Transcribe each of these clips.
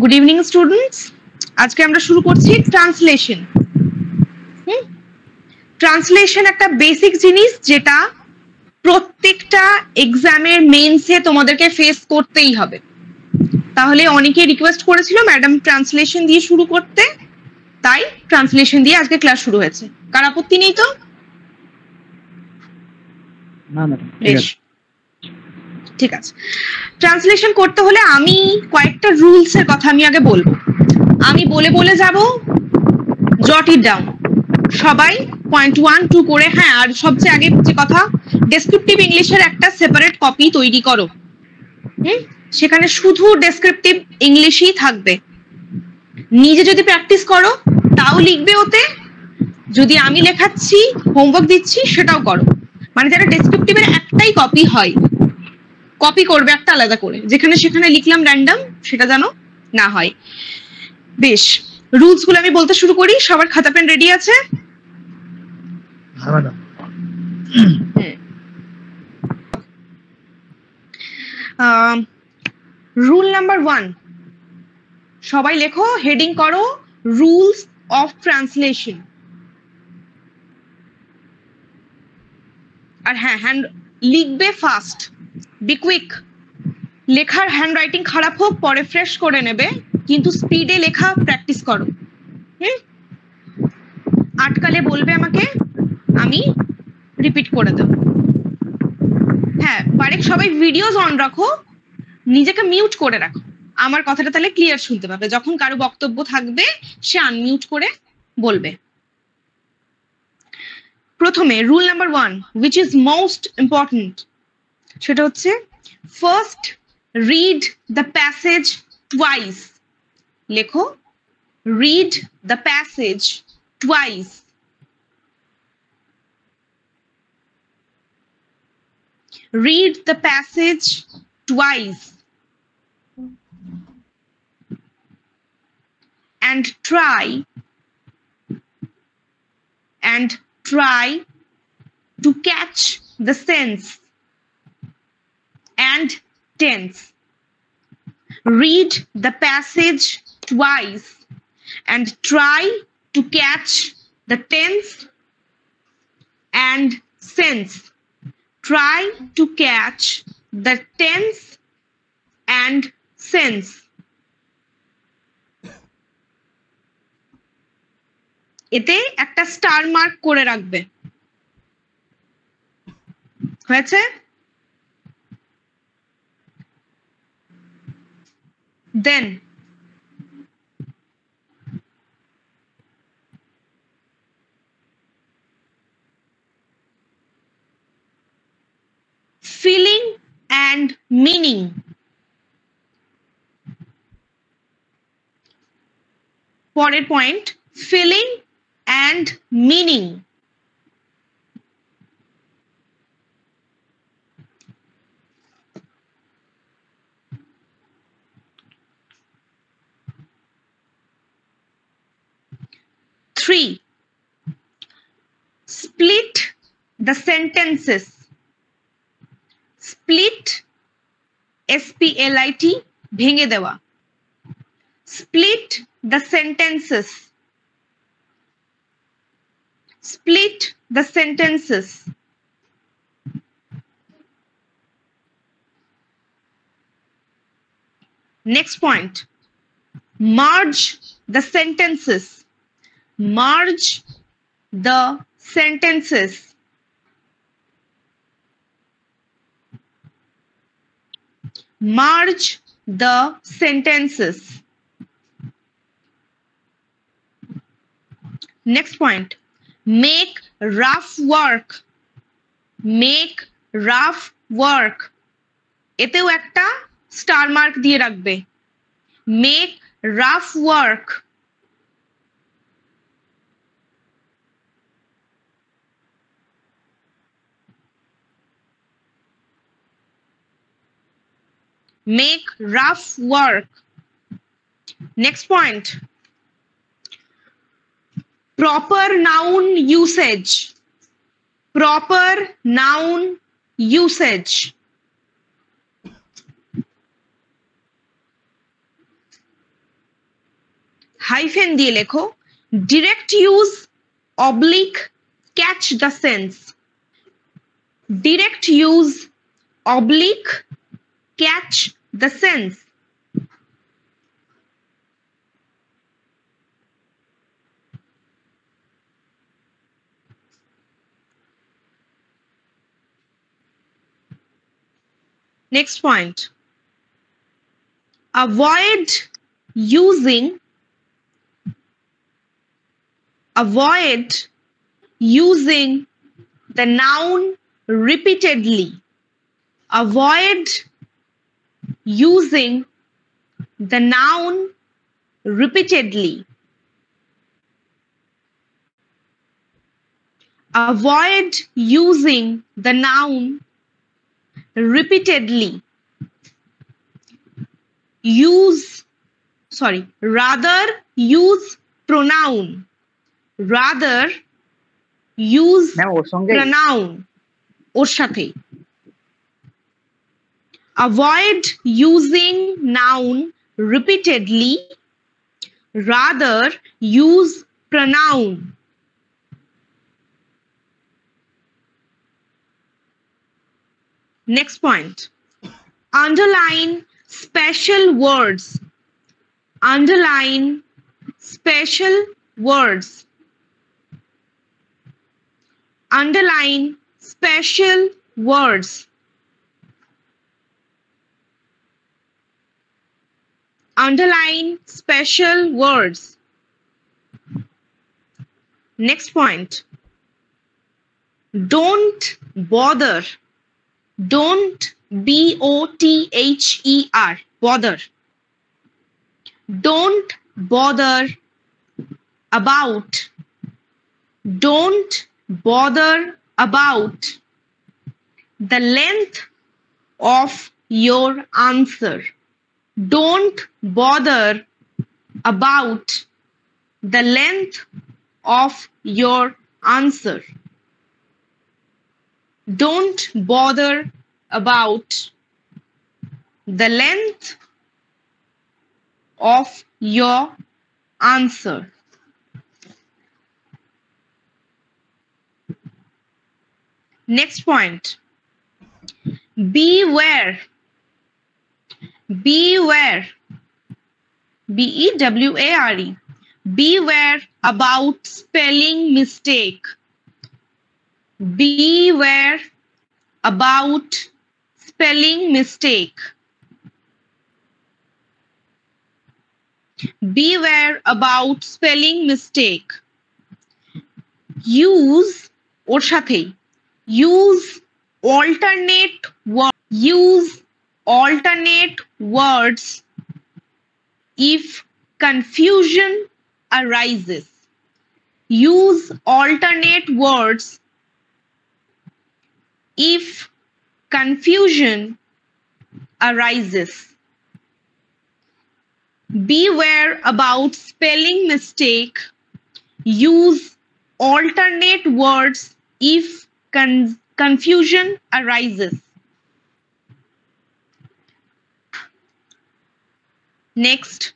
Good evening students, আজকে আমরা শুরু করছি ট্রান্সলেশন। ট্রান্সলেশন একটা বেসিক জিনিস যেটা প্রত্যেকটা এক্সামের মেইনসে তোমাদেরকে ফেস করতেই হবে। তাহলে অনেকে রিকোয়েস্ট করেছিল ম্যাডাম ট্রান্সলেশন দিয়ে শুরু করতে, তাই ট্রান্সলেশন দিয়ে আজকে ক্লাস শুরু হয়েছে। কার আপত্তি নেই তো? না ম্যাডাম, ঠিক আছে। ট্রান্সলেশন করতে হলে আমি কয়েকটা রুলস এর কথা আমি আগে বলবো, আমি বলে বলে যাব, জট ইট ডাউন সবাই, পয়েন্ট 1 2 করে। হ্যাঁ, আর সবচেয়ে আগে যে কথা, ডেসক্রিপটিভ ইংলিশের একটা সেপারেট কপি তৈরি করো। সেখানে শুধু ডেসক্রিপটিভ ইংলিশই থাকবে। নিজে যদি প্র্যাকটিস করো তাও লিখবে ওতে, যদি আমি লেখাচ্ছি হোমওয়ার্ক দিচ্ছি সেটাও করো। মানে যারা ডেসক্রিপটিভের একটাই কপি হয়, কপি করবে একটা আলাদা করে, যেখানে সেখানে লিখলাম র্যান্ডম, সেটা যেন না হয়। বেশ, রুলস গুলো আমি বলতে শুরু করি। সবার খাতা পেন রেডি আছে? রুল নাম্বার 1, সবাই লেখো, হেডিং করো রুলস অফ ট্রান্সলেশন। আর হ্যাঁ, হ্যান্ড লিখবে ফাস্ট, বি কুইক। লেখার হ্যান্ড রাইটিং খারাপ হোক পরে ফ্রেশ করে নেবে, কিন্তু স্পিডে লেখা প্র্যাকটিস করো। আটকালে বলবে আমাকে, আমি রিপিট করে দেব। হ্যাঁ, বারেক সবাই ভিডিওস অন রাখো, নিজেকে মিউট করে রাখো, আমার কথাটা তাহলে ক্লিয়ার শুনতে পাবে। যখন কারো বক্তব্য থাকবে সে আনমিউট করে বলবে। প্রথমে rule number 1, which is most important, সেটা হচ্ছে first read the passage twice. লেখো, read the passage twice. Read the passage twice and try to catch the sense and tense. Read the passage twice and try to catch the tense and sense. Try to catch the tense and sense. এতে একটা star mark করে রাখবে। হয়েছে? Then feeling and meaning. পরের point, feeling and meaning. Three, split the sentences. Split, SPLIT, ভেঙে দেওয়া। Split the sentences. Split the sentences. Next point, merge the sentences. Merge the sentences. Merge the sentences. Next point, make rough work. Make rough work. এতেও একটা star mark দিয়ে রাখবে। Make rough work. Make rough work. Next point, proper noun usage. Proper noun usage. Hyphen দিয়ে লেখো direct use oblique catch the sense. Direct use oblique catch the sense. Next point. Avoid using the noun repeatedly. Avoid using the noun repeatedly. Avoid using the noun repeatedly. Rather use pronoun. Rather use pronoun. ওর সাথে avoid using noun repeatedly. Rather use pronoun. Next point. Underline special words. Underline special words. Underline special words. Underline special words. Next point. Don't bother. Don't B-O-T-H-E-R. Bother. Don't bother about. Don't bother about the length of your answer. Don't bother about the length of your answer. Don't bother about the length of your answer. Next point. Beware. Beware. B-E-W-A-R-E. Beware about spelling mistake. Beware about spelling mistake. Beware about spelling mistake. Use ওর সাথেই use alternate words. Use alternate words if confusion arises. Use alternate words if confusion arises. Beware about spelling mistake. Use alternate words if confusion arises. Next.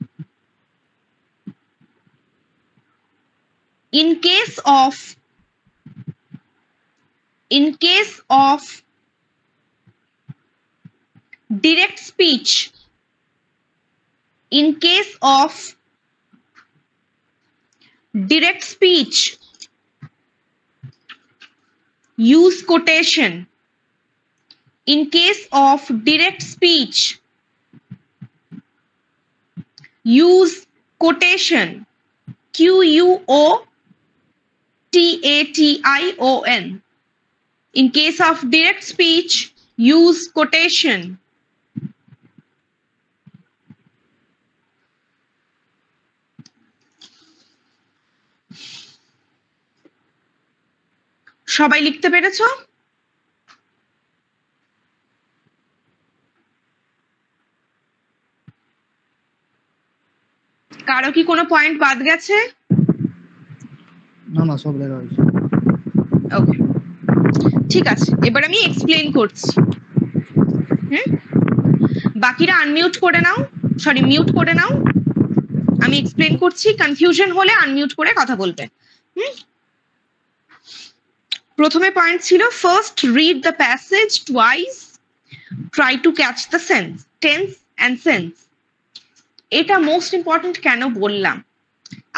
In case of direct speech, in case of direct speech, use quotation. In case of direct speech, use quotation. Q-U-O-T-A-T-I-O-N. In case of direct speech, use quotation. সবাই লিখতে পেরেছো? কারো কি কোনো point বাদ গেছে? না না, সব লেখা হয়েছে। ওকে, ঠিক আছে, এবার আমি এক্সপ্লেইন করছি। বাকিরা আনমিউট করে নাও, সরি মিউট করে নাও। আমি এক্সপ্লেন করছি, কনফিউশন হলে আনমিউট করে কথা বলবে। প্রথমে পয়েন্ট ছিল first read the passage twice, try to catch the sense, tense and sense. এটা মোস্ট ইম্পর্টেন্ট কেন বললাম,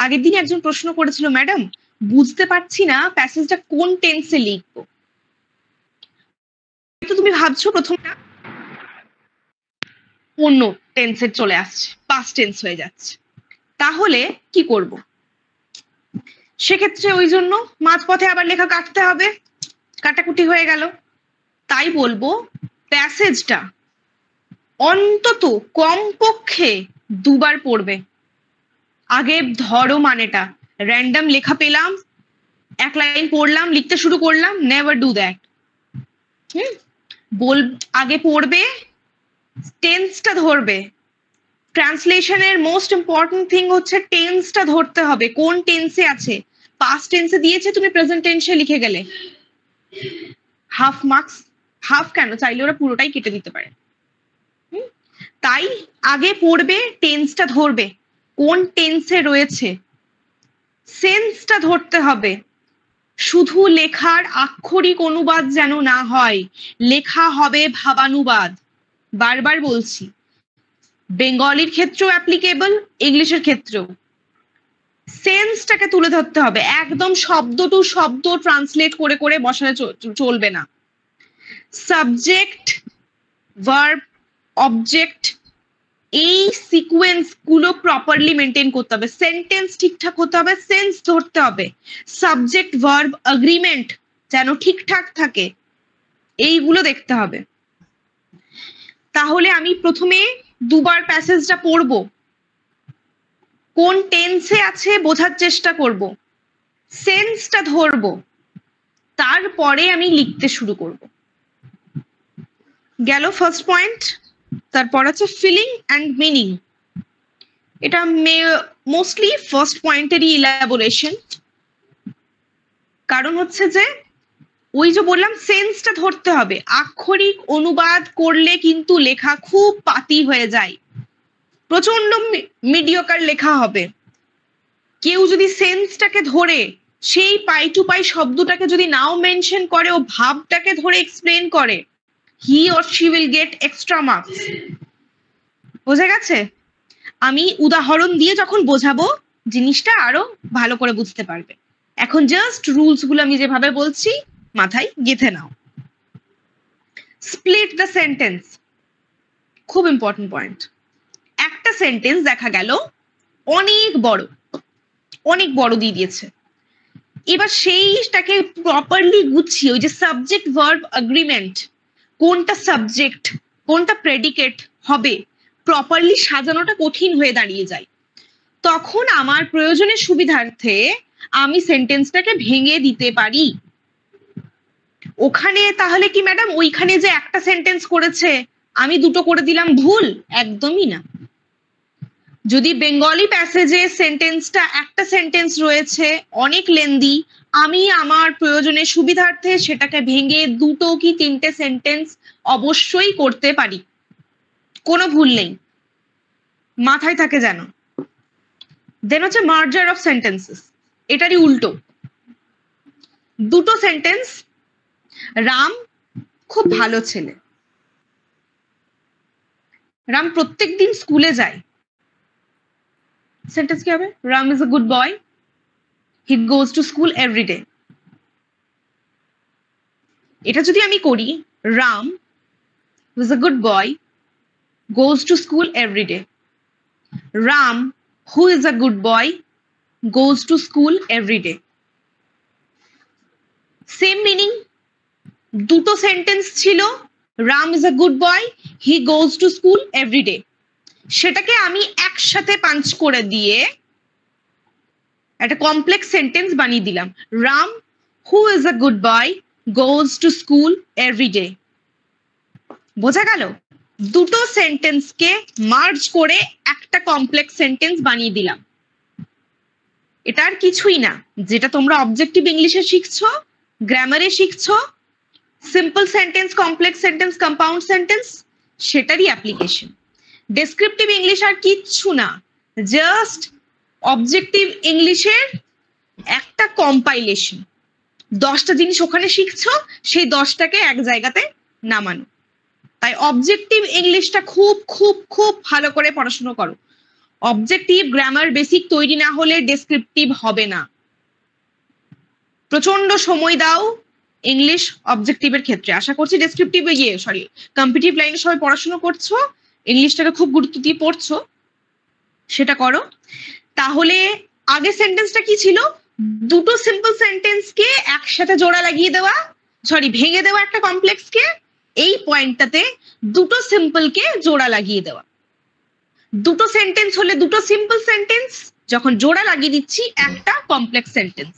আগের দিন একজন প্রশ্ন করেছিল, ম্যাডাম বুঝতে পারছি না প্যাসেজটা কোন টেন্সে লিখবো। তো তুমি ভাবছো প্রথমটা অন্য টেন্সে চলে আসছে, পাস্ট টেন্স হয়ে যাচ্ছে, তাহলে কি করব? সেক্ষেত্রে ওই জন্য মাঝপথে আবার লেখা কাটতে হবে, কাটাকুটি হয়ে গেল। তাই বলবো প্যাসেজটা অন্তত কমপক্ষে দুবার পড়বে। আগে ধরো মানেটা, র্যান্ডম লেখা পেলাম, এক লাইন পড়লাম, লিখতে শুরু করলাম, নেভার ডু দ্যাট। আগে পড়বে, টেন্সটা ধরবে। ট্রান্সলেশনের মোস্ট ইম্পর্টেন্ট থিং হচ্ছে টেন্সটা ধরতে হবে, কোন টেন্সে আছে। পাস্ট টেন্সে দিয়েছে, তুমি প্রেজেন্ট টেন্সে লিখে গেলে হাফ মার্কস, হাফ কেন, চাইলে ওরা পুরোটাই কেটে দিতে পারে। তাই আগে পড়বে, টেন্সটা ধরবে, কোন টেন্সে রয়েছে, সেন্সটা ধরতে হবে। শুধু লেখার আক্ষরিক অনুবাদ যেন না হয়, লেখা হবে ভাবানুবাদ। বারবার বলছি, বেঙ্গলির ক্ষেত্রেও অ্যাপ্লিকেবল, ইংলিশের ক্ষেত্রেও। সেন্সটাকে তুলে ধরতে হবে, একদম শব্দ টু শব্দ ট্রান্সলেট করে করে বসানো চলবে না। সাবজেক্ট, ভার্ব, অবজেক্ট, এই সিকোয়েন্স গুলো প্রপারলি মেনটেন করতে হবে। সেন্টেন্স ঠিকঠাক হতে হবে, সেন্স ধরতে হবে, সাবজেক্ট ভার্ব এগ্রিমেন্ট যেন ঠিকঠাক থাকে, এইগুলো দেখতে হবে। তাহলে আমি প্রথমে দুবার প্যাসেজটা পড়বো, কোন টেন্সে আছে বোঝার চেষ্টা করব, সেন্সটা ধরবো, তারপরে আমি লিখতে শুরু করব। গেল ফার্স্ট পয়েন্ট। তারপর আছে ফিলিং অ্যান্ড মিনিং। এটা মোস্টলি ফার্স্ট পয়েন্টেরই ইলাবোরেশন। কারণ হচ্ছে যে ওই যে বললাম সেন্সটা ধরতে হবে, আক্ষরিক অনুবাদ করলে কিন্তু লেখা খুব পাতি হয়ে যায়, প্রচন্ড মিডিওকার লেখা হবে। কেউ যদি সেন্সটাকে ধরে সেই পাই টু পাই শব্দটাকে যদি নাও মেনশন করে, ও ভাবটাকে ধরে এক্সপ্লেন করে, he or she will get extra marks. বোঝা গেছে? আমি উদাহরণ দিয়ে যখন বোঝাবো জিনিসটা আরো ভালো করে বুঝতে পারবে। এখন জাস্ট রুলস গুলো আমি যেভাবে বলছি মাথায় গেঁথে নাও। স্প্লিট দ্য সেন্টেন্স, খুব ইম্পর্টেন্ট পয়েন্ট। একটা সেন্টেন্স দেখা গেল অনেক বড় দিয়ে দিয়েছে, এবার সেইটাকে প্রপারলি গুছিয়ে, ওই যে সাবজেক্ট ভার্ব এগ্রিমেন্ট, কোনটা সাবজেক্ট কোনটা প্রেডিকেট হবে, প্রপারলি সাজানোটা কঠিন হয়ে দাঁড়িয়ে যায়। তখন আমার প্রয়োজনের সুবিধার্থে আমি সেন্টেন্সটাকে ভেঙে দিতে পারি। ওখানে তাহলে কি ম্যাডাম ওইখানে যে একটা সেন্টেন্স করেছে আমি দুটো করে দিলাম, ভুল? একদমই না। যদি বেঙ্গলি প্যাসেজে সেন্টেন্সটা একটা সেন্টেন্স রয়েছে অনেক লেন্দি, আমি আমার প্রয়োজনের সুবিধার্থে সেটাকে ভেঙে দুটো কি তিনটে সেন্টেন্স অবশ্যই করতে পারি, কোনো ভুল নেই, মাথায় থাকে যেন। দেন হচ্ছে মার্জার অফ সেন্টেন্সেস, এটারই উল্টো। দুটো সেন্টেন্স, রাম খুব ভালো ছেলে, রাম প্রত্যেকদিন স্কুলে যায়, সেন্টেন্স কি হবে? Ram is a good boy, he goes to school every day. এটা যদি আমি করি, Ram is a good boy, goes to school every day, Ram who is a good boy, goes to school every day. Same meaning, দুটো sentence ছিল, Ram is a good boy, he goes to school every day, সেটাকে আমি একসাথে punch করে দিয়ে একটা complex sentence বানিয়ে দিলাম, Ram who is a good boy goes to school every day. বোঝা গেল? দুটো সেন্টেন্সকে মার্জ করে একটা কমপ্লেক্স সেন্টেন্স বানিয়ে দিলাম। এটা আর কিছুই না, যেটা তোমরা অবজেক্টিভ ইংলিশে শিখছো, গ্রামারে শিখছো, simple sentence, complex sentence, compound sentence, সেটারই অ্যাপ্লিকেশন। ডেসক্রিপটিভ ইংলিশ আর কিচ্ছু না, জাস্ট অবজেক্টিভ ইংলিশের একটা কম্পাইলেশন, 10টা জিনিস ওখানে শিখছো, সেই 10টাকে এক জায়গাতে নামানো। তাই অবজেক্টিভ ইংলিশটা খুব খুব খুব ভালো করে পড়াশোনা করো। অবজেক্টিভ গ্রামার বেসিক তৈরি না হলে ডেসক্রিপটিভ হবে না। প্রচন্ড সময় দাও ইংলিশ অবজেক্টিভের ক্ষেত্রে। আশা করছি ডেসক্রিপটিভে গিয়ে কম্পিটিটিভ লাইনে সবাই পড়াশোনা করছো, ইংলিশটাকে খুব গুরুত্ব দিয়ে পড়ছো, সেটা করো। তাহলে আগে সেন্টেন্সটা কি ছিল? দুটো সিম্পল সেন্টেন্সকে একসাথে জোড়া লাগিয়ে দেওয়া, ভেঙে দেওয়া একটা কমপ্লেক্সকে। এই পয়েন্টটাতে দুটো সিম্পলকে জোড়া লাগিয়ে দেওয়া। দুটো সেন্টেন্স হলে দুটো সিম্পল সেন্টেন্স, যখন জোড়া লাগিয়ে দিচ্ছি একটা কমপ্লেক্স সেন্টেন্স।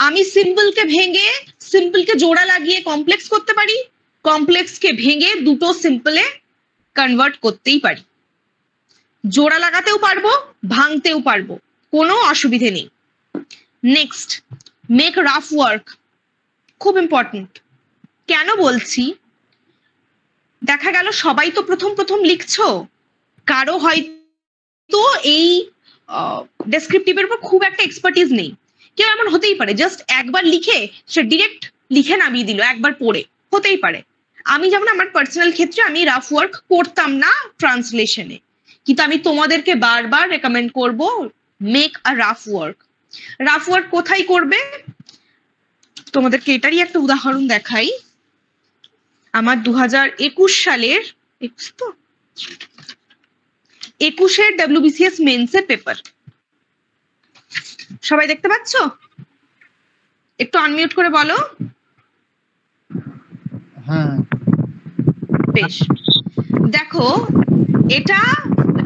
আমি সিম্পলকে ভেঙে সিম্পলকে জোড়া লাগিয়ে কমপ্লেক্স করতে পারি, কমপ্লেক্সকে ভেঙে দুটো সিম্পলে কনভার্ট করতেই পারি। জোড়া লাগাতেও পারবো, ভাঙতেও পারবো, কোনো অসুবিধে নেই। নেক্সট, মেক রাফ ওয়ার্ক, খুব ইম্পর্টেন্ট। কেন বলছি? দেখা গেল সবাই তো প্রথম প্রথম লিখছো, কারো হয়তো এই ডেসক্রিপটিভের উপর খুব একটা এক্সপার্টিস নেই। কেউ এমন হতেই পারে জাস্ট একবার লিখে সে ডিরেক্ট লিখে নামিয়ে দিল, একবার পড়ে, হতেই পারে। আমি যেমন আমার পার্সোনাল ক্ষেত্রে আমি রাফ ওয়ার্ক করতাম না ট্রান্সলেশনে, কিন্তু আমি তোমাদেরকে বারবার রেকমেন্ড করব make a rough work. Rough work কোথায় করবে? তোমাদেরকে এটারই একটা উদাহরণ দেখাই। আমার 2021 সালের 21-এর WBCS মেন্সের পেপার, সবাই দেখতে পাচ্ছ? একটু আনমিউট করে বলো। হ্যাঁ, বেশ, দেখো এটা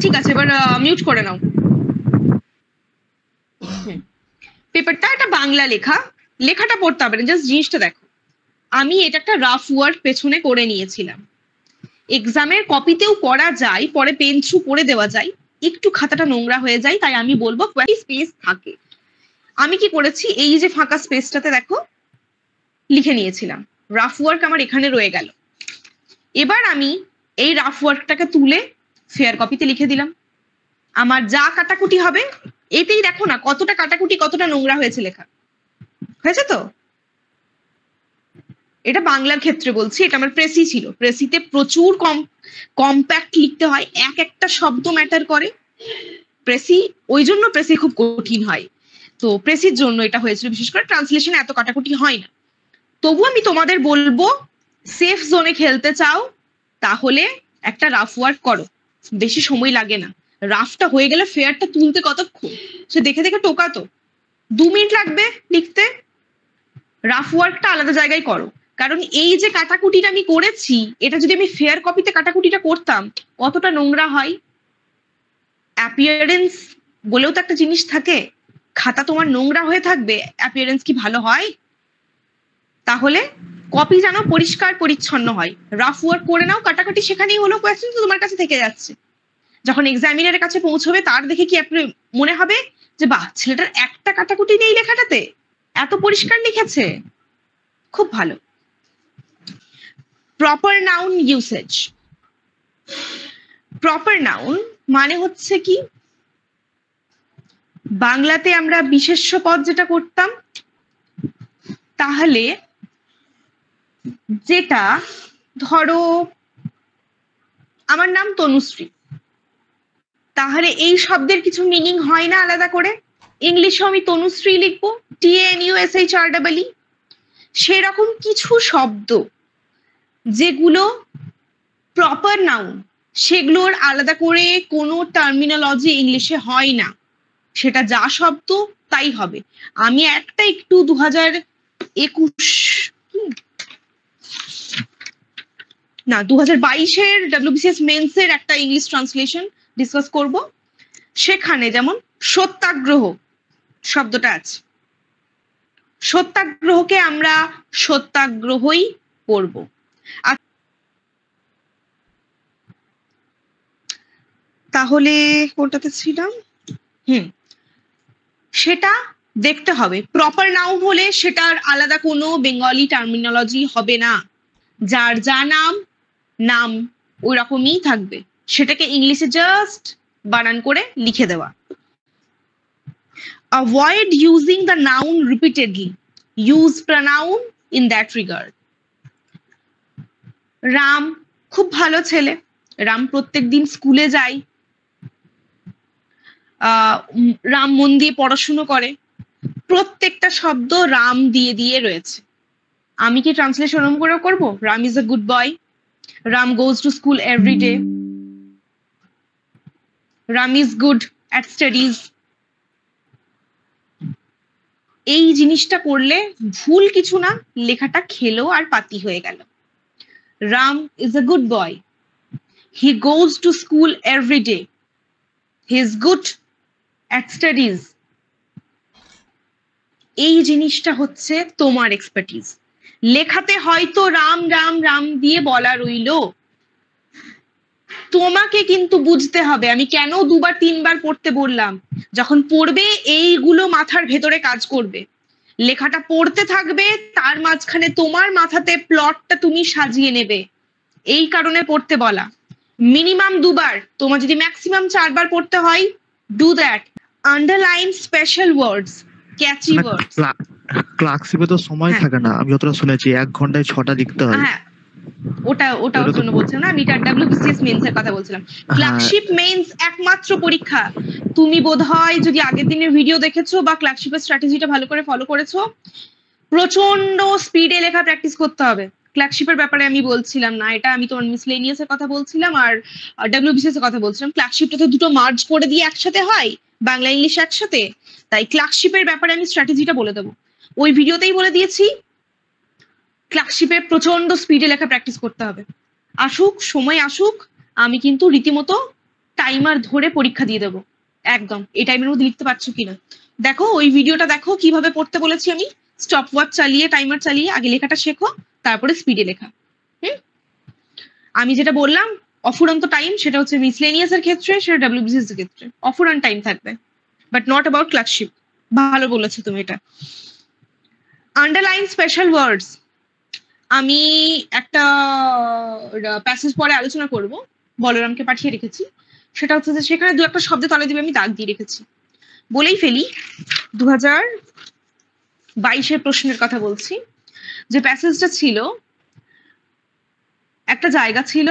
ঠিক আছে, এবার মিউট করে নাও। পেপারটা এটা বাংলা লেখা, লেখাটা পড়তে হবে না, জাস্ট জিনিসটা দেখো। আমি এটা একটা রাফ ওয়ার্ক পেছনে করে নিয়েছিলাম। এক্সামের কপিতেও করা যায়, পরে পেন থ্রু করে দেওয়া যায়, একটু খাতাটা নোংরা হয়ে যায়, তাই আমি বলবো স্পেস থাকে। আমি কি করেছি, এই যে ফাঁকা স্পেসটাতে দেখো লিখে নিয়েছিলাম। রাফ ওয়ার্ক আমার এখানে রয়ে গেল। এবার আমি এই রাফ ওয়ার্কটাকে তুলে ফেয়ার কপিতে লিখে দিলাম। আমার যা কাটাকুটি হবে, এতেই দেখো না কতটা কাটাকুটি, কতটা নোংরা হয়েছে লেখা, হয়েছে তো? এটা বাংলার ক্ষেত্রে বলছি, এটা আমার প্রেসি ছিল। প্রেসিতে প্রচুর কম্প্যাক্ট লিখতে হয়, এক একটা শব্দ ম্যাটার করে। প্রেসি, ওই জন্য প্রেসি খুব কঠিন হয়। তো প্রেসির জন্য এটা হয়েছিল, বিশেষ করে ট্রান্সলেশনে এত কাটাকুটি হয় না। তবু আমি তোমাদের বলবো, সেফ জোনে খেলতে চাও তাহলে একটা রাফ ওয়ার্ক করো, বেশি সময় লাগে না। রাফটা হয়ে গেলে ফেয়ারটা তুলতে কতক্ষণ, সে দেখে দেখে টোকাতো, 2 মিনিট লাগবে লিখতে। রাফ ওয়ার্কটা আলাদা জায়গায় করো, কারণ এই যে কাটাকুটিটা আমি করেছি, এটা যদি আমি ফেয়ার কপিতে কাটাকুটিটা করতাম, কতটা নোংরা হয়। অ্যাপিয়ারেন্স বলেও তো একটা জিনিস থাকে, খাতা তোমার নোংরা হয়ে থাকবে, অ্যাপিয়ারেন্স কি ভালো হয়? তাহলে কপি যেন পরিষ্কার পরিচ্ছন্ন হয়। রাফ ওয়ার্ক করে নাও, কাটাকাটি সেখানেই হলো, কোয়েশ্চেন তো তোমার কাছে থেকে যাচ্ছে। যখন এক্সামিনারের কাছে পৌঁছবে, তার দেখে কি মনে হবে যে বাহ, ছেলেটার একটা কাটাকুটি নেই লেখাটাতে, এত পরিষ্কার লিখেছে, খুব ভালো। Proper noun usage. Proper noun মানে হচ্ছে কি, বাংলাতে আমরা বিশেষ্য পদ যেটা করতাম, তাহলে যেটা ধরো আমার নাম তনুশ্রী, তাহলে এই শব্দের কিছু মিনিং হয় না আলাদা করে? ইংলিশে আমি তনুশ্রী লিখবো, TANUSHREE। সেরকম কিছু শব্দ যেগুলো প্রপার নাউন, সেগুলোর আলাদা করে কোনো টার্মিনোলজি ইংলিশে হয় না, সেটা যা শব্দ তাই হবে। আমি একটা একটু 2022-এর WBCS মেন্সের একটা ইংলিশ ট্রান্সলেশন ডিসকাস করব। সেখানে যেমন সত্যাগ্রহ শব্দটা আছে, সত্যাগ্রহকে আমরা সত্যাগ্রহই করব। তাহলে কোনটাতে ছিলাম? সেটা দেখতে হবে। প্রপার নাউন হলে সেটার আলাদা কোনো বেঙ্গলি টার্মিনোলজি হবে না, যার যা নাম ওই রকমই থাকবে, সেটাকে ইংলিশে জাস্ট বানান করে লিখে দেওয়া। Avoid using the noun repeatedly. Use pronoun in that regard. Ram খুব ভালো ছেলে, রাম প্রত্যেকদিন স্কুলে যায়, রাম মন দিয়ে পড়াশুনো করে, প্রত্যেকটা শব্দ রাম দিয়ে দিয়ে রয়েছে। আমি কি ট্রান্সলেশন ওরকম করে করবো? Ram is a good boy, Ram goes to school every day, Ram is good at studies. এই জিনিসটা করলে ভুল কিছু না, লেখাটা খেলো আর পাতি হয়ে গেল। Ram is a good boy, he goes to school every day, he is good at studies. এই জিনিসটা হচ্ছে তোমার এক্সপার্টিজ। লেখাতে হয়তো রাম রাম রাম দিয়ে বলা রইল, তোমাকে কিন্তু বুঝতে হবে আমি কেন দুবার তিনবার পড়তে বললাম। যখন পড়বে এইগুলো মাথার ভেতরে কাজ করবে, লেখাটা পড়তে থাকবে, তার মাঝখানে তোমার মাথাতে প্লটটা তুমি সাজিয়ে নেবে, এই কারণে পড়তে বলা। মিনিমাম দুবার, তোমার যদি ম্যাক্সিমাম 4 বার পড়তে হয়, ডু দ্যাট। আন্ডারলাইন স্পেশাল ওয়ার্ডস, ক্যাচি ওয়ার্ডস। ক্লার্কশিপে তো সময় থাকে না, আমি যতটা শুনেছি 1 ঘন্টায় 6টা লিখতে হয়। হ্যাঁ, ওটার জন্য বলছিলাম না, আমি WBCS মেইনস এর কথা বলছিলাম। ক্লার্কশিপ মেইনস একমাত্র পরীক্ষা, তুমি বোধহয় যদি আগের দিনের ভিডিও দেখেছো বা ক্লার্কশিপের স্ট্র্যাটেজিটা ভালো করে ফলো করেছো, প্রচন্ড স্পিডে লেখা প্র্যাকটিস করতে হবে। ক্লার্কশিপের ব্যাপারে আমি বলছিলাম না, এটা আমি তোমার মিসলেনিয়াস এর কথা বলছিলাম আর WBCS এর কথা বলছিলাম। ক্লার্কশিপটা তো দুটো মার্জ করে দিয়ে একসাথে হয়, বাংলা ইংলিশ একসাথে, তাই ক্লার্কশিপের ব্যাপারে আমি স্ট্র্যাটেজিটা বলে দেবো। ওই ভিডিওতেই বলে দিয়েছি, ক্লার্কশিপে প্রচন্ড স্পিডে লেখা প্র্যাকটিস করতে হবে। আসুক সময় আসুক, আমি কিন্তু রীতিমতো টাইমার ধরে পরীক্ষা দিয়ে দেবো একদম। এই টাইমের মধ্যে লিখতে পারছো কিনা দেখো, ওই ভিডিওটা দেখো কিভাবে পড়তে বলেছি আমি। স্টপ ওয়াচ চালিয়ে, টাইমার চালিয়ে আগে লেখাটা শেখো, তারপরে স্পিডে লেখা। আমি যেটা বললাম অফুরন্ত টাইম, সেটা হচ্ছে মিসলেনিয়াস এর ক্ষেত্রে, সেটা WBCS এর ক্ষেত্রে অফুরান টাইম থাকবে, বাট নট অ্যাবাউট ক্লার্কশিপ। ভালো বলেছো তুমি এটা। আন্ডারলাইন স্পেশাল ওয়ার্ডস, আমি একটা প্যাসেজ পরে আলোচনা করব, বলরামকে পাঠিয়ে রেখেছি। সেটা হচ্ছে যে সেখানে 2-একটা শব্দের তলে দিবে আমি দাগ দিয়ে রেখেছি। বলেই ফেলি, 2022-এর প্রশ্নের কথা বলছি। যে প্যাসেজটা ছিল, একটা জায়গা ছিল,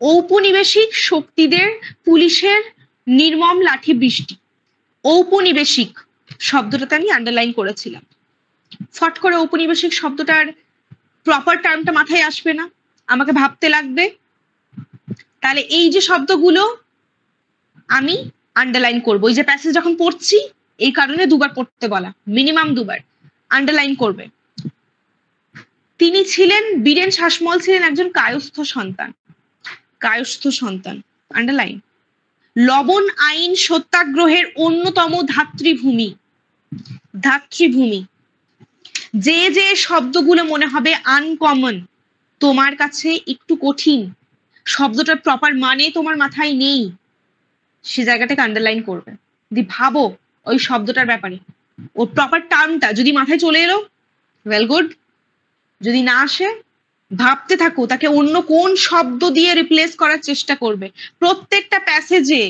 ঔপনিবেশিক শক্তিদের পুলিশের নির্মম লাঠি বৃষ্টি। ঔপনিবেশিক শব্দটাতে আমি আন্ডারলাইন করেছিলাম। ফট করে ঔপনিবেশিক শব্দটার প্রপার টার্মটা মাথায় আসবে না, আমাকে ভাবতে লাগবে। তাহলে এই যে শব্দগুলো আমি আন্ডারলাইন করবো, এই যে প্যাসেজ যখন পড়ছি, এই কারণে 2বার পড়তে বলা, মিনিমাম 2বার আন্ডারলাইন করবে। তিনি ছিলেন, বীরেন শাসমল ছিলেন একজন কায়স্থ সন্তান। কায়স্থ সন্তান, আন্ডারলাইন। লবণ আইন সত্যাগ্রহের অন্যতম ধাত্রীভূমি। ধাত্রীভূমি। যে যে শব্দগুলো মনে হবে আনকমন, তোমার কাছে একটু কঠিন, শব্দটার প্রপার মানে তোমার মাথায় নেই, সে জায়গাটাকে আন্ডারলাইন করবে। দি ভাবো ওই শব্দটার ব্যাপারে, ওর প্রপার টার্মটা যদি মাথায় চলে এলো, ওয়েল গুড। যদি না আসে, ভাবতে থাকো তাকে অন্য কোন শব্দ দিয়ে রিপ্লেস করার চেষ্টা করবে। প্রত্যেকটা প্যাসেজে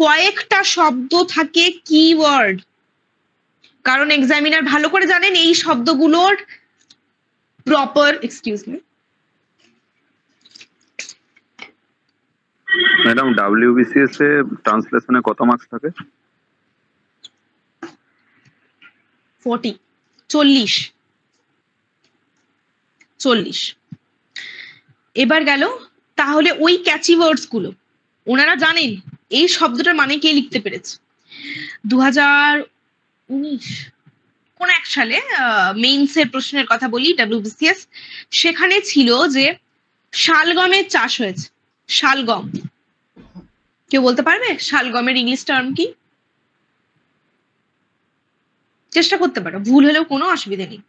কয়েকটা শব্দ থাকে কিওয়ার্ড, কারণ এক্সামিনার ভালো করে জানেন এই শব্দগুলোর proper, excuse me madam, WBCS এ ট্রান্সলেশনে কত মার্কস থাকে? 40। এবার গেল তাহলে ওই ক্যাচি ওয়ার্ডস গুলো, ওনারা জানেন এই শব্দটার মানে কে লিখতে পেরেছে। 2019 কোন এক সালে মেইনসের প্রশ্নের কথা বলি, WBCS, সেখানে ছিল যে শালগমের চাষ হয়েছে। শালগম, কেউ বলতে পারবে শালগমের ইংলিশ টার্ম কি? চেষ্টা করতে পারো, ভুল হলেও কোনো অসুবিধা নেই।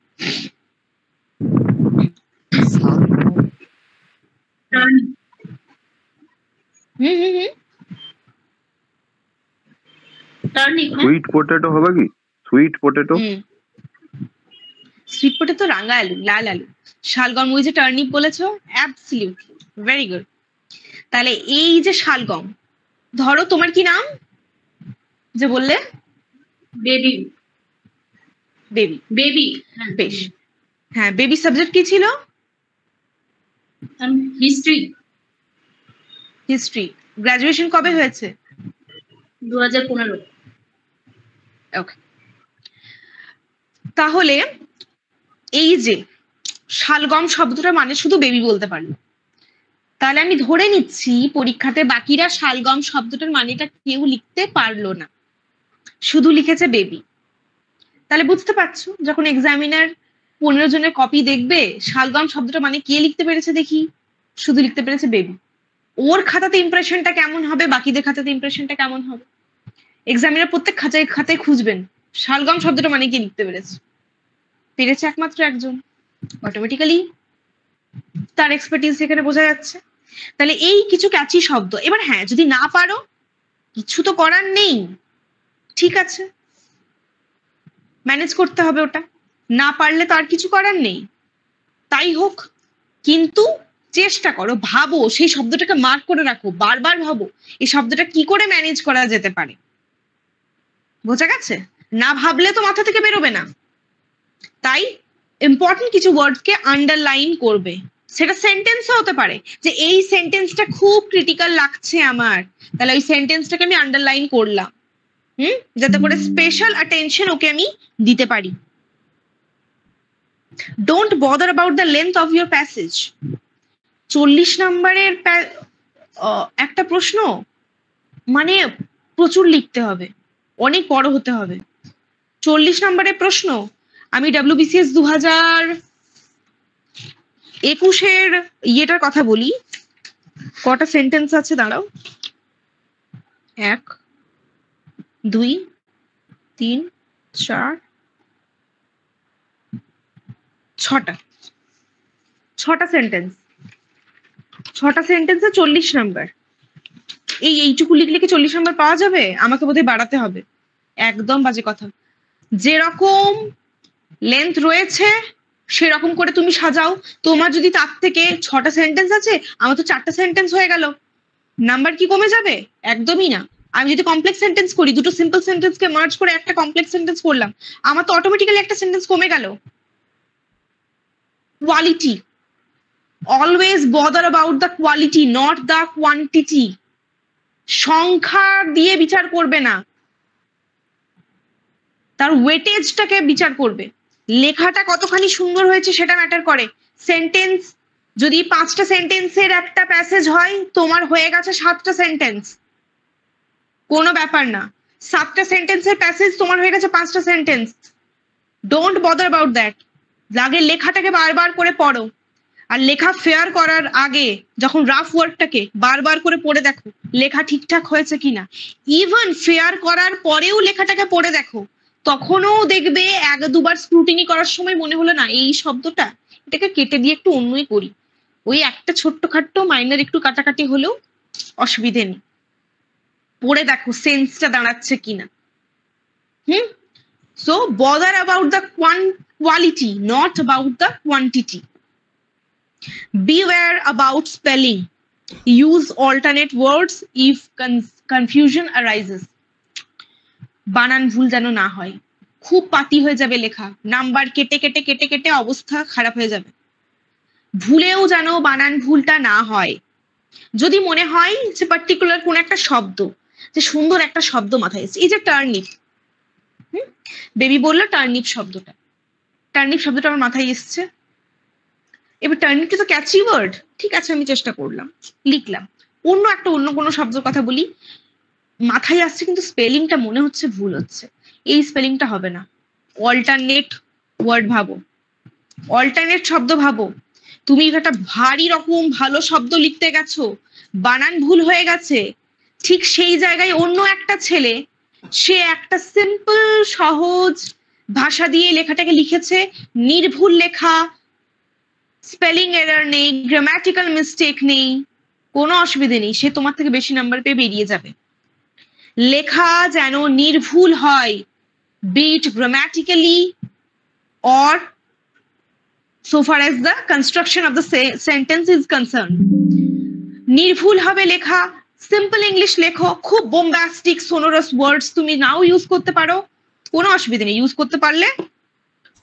সুইট পটেটো হবে কি? সুইট পটেটো, সুইট পটেটো রাঙা আলু, লাল আলু। শালগম ওই যে টার্নিপ বলেছো, অ্যাবসলিউটলি ভেরি গুড। তাহলে এই যে শালগম, ধরো তোমার কি নাম যে বললে? বেবি বেবি বেবি বেশ, হ্যাঁ বেবি সাবজেক্ট কি ছিল? হিস্ট্রি। হিস্ট্রি। গ্রাজুয়েশন কবে হয়েছে? 2015। ওকে, তাহলে এই যে শালগম শব্দটা মানে শুধু বেবি বলতে পারলো, তাহলে আমি ধরে নিচ্ছি পরীক্ষাতে বাকিরা শালগম শব্দটার মানেটা কেউ লিখতে পারলো না, শুধু লিখেছে বেবি। তাহলে বুঝতে পারছো যখন এক্সামিনার 15 জনের কপি দেখবে, শালগম শব্দটা মানে কে লিখতে পেরেছে দেখি, শুধু লিখতে পেরেছে বেবি, ওর খাতাতে ইমপ্রেশনটা কেমন হবে, বাকিদের খাতাতে ইমপ্রেশনটা কেমন হবে? এক্সামিনার প্রত্যেক খাতায় খুঁজবেন শালগম শব্দটা মানে কে লিখতে পেরেছে একমাত্র একজন, অটোমেটিক্যালি তার এক্সপার্টিস এখানে বোঝা যাচ্ছে। তাহলে এই কিছু ক্যাচি শব্দ। এবার হ্যাঁ, যদি না পারো কিছু তো করার নেই, ঠিক আছে, ম্যানেজ করতে হবে, ওটা না পারলে তো আর কিছু করার নেই, তাই হোক, কিন্তু চেষ্টা করো, ভাবো, সেই শব্দটাকে মার্ক করে রাখো, বারবার ভাবো এই শব্দটা কি করে ম্যানেজ করা যেতে পারে। বোঝা গেছে? না ভাবলে তো মাথা থেকে বেরোবে না। তাই ইম্পর্টেন্ট কিছু ওয়ার্ডকে আন্ডারলাইন করবে, সেটা সেন্টেন্সও হতে পারে, যে এই সেন্টেন্সটা খুব ক্রিটিক্যাল লাগছে আমার, তাহলে ওই সেন্টেন্সটাকে আমি আন্ডারলাইন করলাম, যাতে করে স্পেশাল অ্যাটেনশন ওকে আমি দিতে পারি। Don't bother about the length of your passage. 40 নম্বরের একটা প্রশ্ন মানে প্রচুর লিখতে হবে, অনেক বড় হতে হবে। 40 নম্বরের প্রশ্ন, আমি WBCS 2021-এর ইয়েটার কথা বলি, কটা সেন্টেন্স আছে দাঁড়াও, 1 2 3 4 6টা সেন্টেন্স, 6টা সেন্টেন্সে 40 নাম্বার। এইটুকু লিখলে কি 40 নাম্বার পাওয়া যাবে? আমাকে বোধহয় বাড়াতে হবে, একদম বাজে কথা। যেরকম লেন্থ রয়েছে সেরকম করে তুমি সাজাও। তোমার যদি তার থেকে 6টা সেন্টেন্স আছে, আমার তো 4টা সেন্টেন্স হয়ে গেল, নাম্বার কি কমে যাবে? একদমই না। আমি যদি কমপ্লেক্স সেন্টেন্স করি, দুটো সিম্পল সেন্টেন্সকে মার্জ করে একটা কমপ্লেক্স সেন্টেন্স করলাম, আমার তো অটোমেটিক্যালি একটা সেন্টেন্স কমে গেল। Quality, always bother about the quality, not the quantity. সংখ্যা দিয়ে বিচার করবে না, তার ওয়েটেজটাকে বিচার করবে। লেখাটা কতখানি সুন্দর হয়েছে সেটা ম্যাটার করে। সেন্টেন্স যদি 5টা সেন্টেন্সের একটা প্যাসেজ হয়, তোমার হয়ে গেছে 7টা সেন্টেন্স, কোনো ব্যাপার না। 7টা সেন্টেন্সের প্যাসেজ তোমার হয়ে গেছে 5টা sentence, don't bother about that. আগে লেখাটাকে বারবার করে পড়ো, আর লেখা ফেয়ার করার আগে যখন রাফ ওয়ার্কটাকে বারবার করে পড়ে দেখো লেখা ঠিকঠাক হয়েছে কিনা। ইভেন ফেয়ার করার পরেও লেখাটাকে পড়ে দেখো, তখনও দেখবে 1-2বার স্ক্রুটিনি করার সময় মনে হলো না এই শব্দটা, এটাকে কেটে দিয়ে একটু অন্যই করি, ওই একটা ছোট্ট মাইনার একটু কাটাকাটি হলেও অসুবিধে নেই, পড়ে দেখো সেন্সটা দাঁড়াচ্ছে কিনা। So bother about the quality, not about the quantity. Beware about spelling. Use alternate words if confusion arises. বানান ভুল যেন না হয়, খুব পাতি হয়ে যাবে লেখা, নাম্বার কেটে কেটে কেটে কেটে অবস্থা খারাপ হয়ে যাবে। ভুলেও যেন বানান ভুলটা না হয়। যদি মনে হয় যে পার্টিকুলার কোন একটা শব্দ, যে সুন্দর একটা শব্দ মাথায় এসেছে, এই যে টার্নিপ, বেবি বললো টার্নিপ শব্দটা, টার্নিপ শব্দটা আমার মাথায় এসছে, এবার টার্নিপটা তো ক্যাচি ওয়ার্ড, ঠিক আছে আমি চেষ্টা করলাম, লিখলাম। অন্য কোনো শব্দের কথা বলি, মাথায় আসছে কিন্তু স্পেলিংটা মনে হচ্ছে ভুল হচ্ছে, এই স্পেলিংটা হবে না। অল্টারনেট ওয়ার্ড ভাবো, অল্টারনেট শব্দ ভাবো। তুমি একটা ভারী রকম ভালো শব্দ লিখতে গেছো, বানান ভুল হয়ে গেছে, ঠিক সেই জায়গায় অন্য একটা ছেলে সে একটা সিম্পল সহজ ভাষা দিয়ে লেখাটাকে লিখেছে, নির্ভুল লেখা, স্পেলিং এরার নেই, গ্রামাটিক্যাল মিস্টেক নেই, কোনো অসুবিধে নেই, সে তোমার থেকে বেশি নাম্বার পেয়ে বেরিয়ে যাবে। লেখা যেন নির্ভুল হয়, be it grammatically or so far as the construction of the sentence is concerned. নির্ভুল হবে লেখা, সিম্পল ইংলিশ লেখো, খুব বোম্বাস্টিক সোনোরাস ওয়ার্ডস তুমি নাও ইউজ করতে পারো, কোনো অসুবিধা নেই, ইউজ করতে পারলে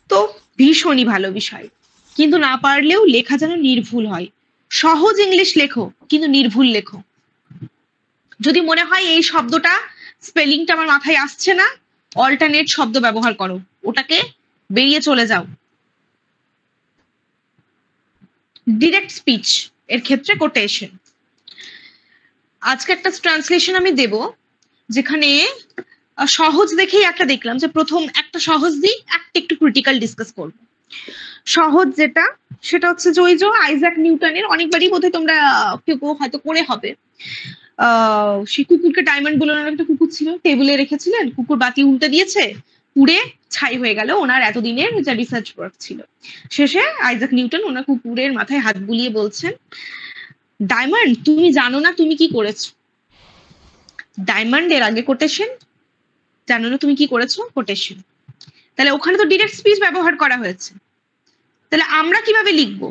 তো ভীষণই ভালো বিষয়, কিন্তু না পারলেও লেখা যেন নির্ভুল হয়। সহজ ইংলিশ লেখো কিন্তু নির্ভুল লেখো। যদি মনে হয় এই শব্দটা স্পেলিংটা আমার মাথায় আসছে না, অল্টারনেট শব্দ ব্যবহার করো, ওটাকে বেরিয়ে চলে যাও। ডিরেক্ট স্পিচ এর ক্ষেত্রে কোটেশন। আজকে একটা ট্রান্সলেশন আমি দেব, যেখানে সহজ দেখেই একটা দেখলাম, যে প্রথম একটা সহজ দিই, একটা একটু ক্রিটিক্যাল ডিসকাস করব। সহজ যেটা, সেটা হচ্ছে যে ওই যে আইজ্যাক নিউটনের, অনেকবারই বোধহয় তোমরা কেউ হয়তো করে হবে, সেই কুকুরকে ডায়মন্ড বলে ওনার একটা কুকুর ছিল, টেবিলে রেখেছিলেন, কুকুর বাতি উল্টে দিয়েছে, পুড়ে ছাই হয়ে গেল ওনার এতদিনের যা রিসার্চ ওয়ার্ক ছিল। শেষে আইজ্যাক নিউটন ওনার কুকুরের মাথায় হাত বুলিয়ে বলছেন, ডায়মন্ড তুমি জানো না তুমি কি করেছো। ডায়মন্ড এর আগে কোটেশন, জানো না তুমি কি করেছো, কোটেশন। তাহলে ওখানে তো ডিরেক্ট স্পিচ ব্যবহার করা হয়েছে। তাহলে আমরা কিভাবে লিখবো,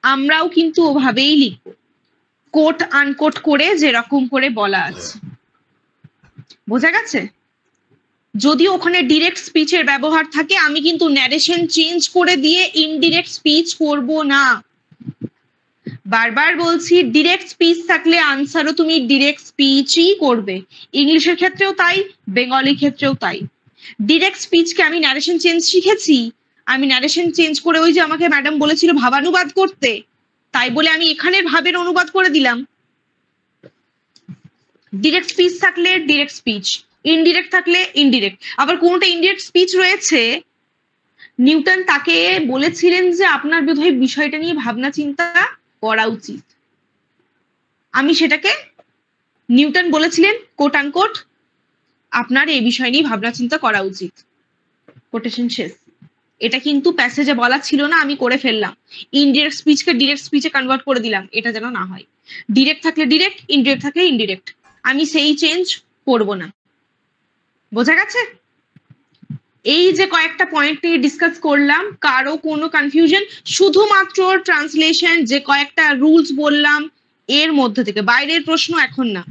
আমরাও কিন্তু ওভাবেই লিখবো, কোট আনকোট করে যেরকম করে বলা আছে। বোঝা গেছে? যদি ওখানে ডিরেক্ট স্পিচের ব্যবহার থাকে, আমি কিন্তু ন্যারেশন চেঞ্জ করে দিয়ে ইনডিরেক্ট স্পিচ করব না। বারবার বলছি, ডিরেক্ট স্পিচ থাকলে আনসারও তুমি ডিরেক্ট স্পিচই করবে। ইংলিশের ক্ষেত্রেও তাই, বেঙ্গলির ক্ষেত্রেও তাই। ডিরেক্ট স্পিচকে আমি ন্যারেশন চেঞ্জ শিখেছি, আমি ন্যারেশন চেঞ্জ করে, ওই যে আমাকে ম্যাডাম বলেছিল ভাবানুবাদ করতে, তাই বলে আমি এখানের ভাবের অনুবাদ করে দিলাম। ডিরেক্ট স্পিচ থাকলে ডিরেক্ট স্পিচ, ইনডিরেক্ট থাকলে ইনডিরেক্ট। আবার কোনটা ইনডিরেক্ট স্পিচ রয়েছে, নিউটন তাকে বলেছিলেন যে আপনার বোধহয় বিষয়টা নিয়ে ভাবনা চিন্তা করা উচিত। আমি সেটাকে, নিউটন বলেছিলেন কোট আনকোট আপনার এই বিষয় নিয়ে ভাবনা চিন্তা করা উচিত, কোটেশন শেষ। এটা কিন্তু প্যাসেজে বলা ছিল না, আমি করে ফেললাম, ইনডিরেক্ট স্পিচকে ডিরেক্ট স্পিচে কনভার্ট করে দিলাম, এটা যেন না হয়। ডিরেক্ট থাকলে ডিরেক্ট, ইনডিরেক্ট থাকলে ইনডিরেক্ট, আমি সেই চেঞ্জ করব না। বোঝা গেছে? এই যে কয়েকটা পয়েন্ট নিয়ে ডিসকাস করলাম, কারো কোনো কনফিউশন? শুধুমাত্র ট্রান্সলেশন যে কয়েকটা রুলস বললাম এর মধ্যে থেকে, বাইরের প্রশ্ন এখন না।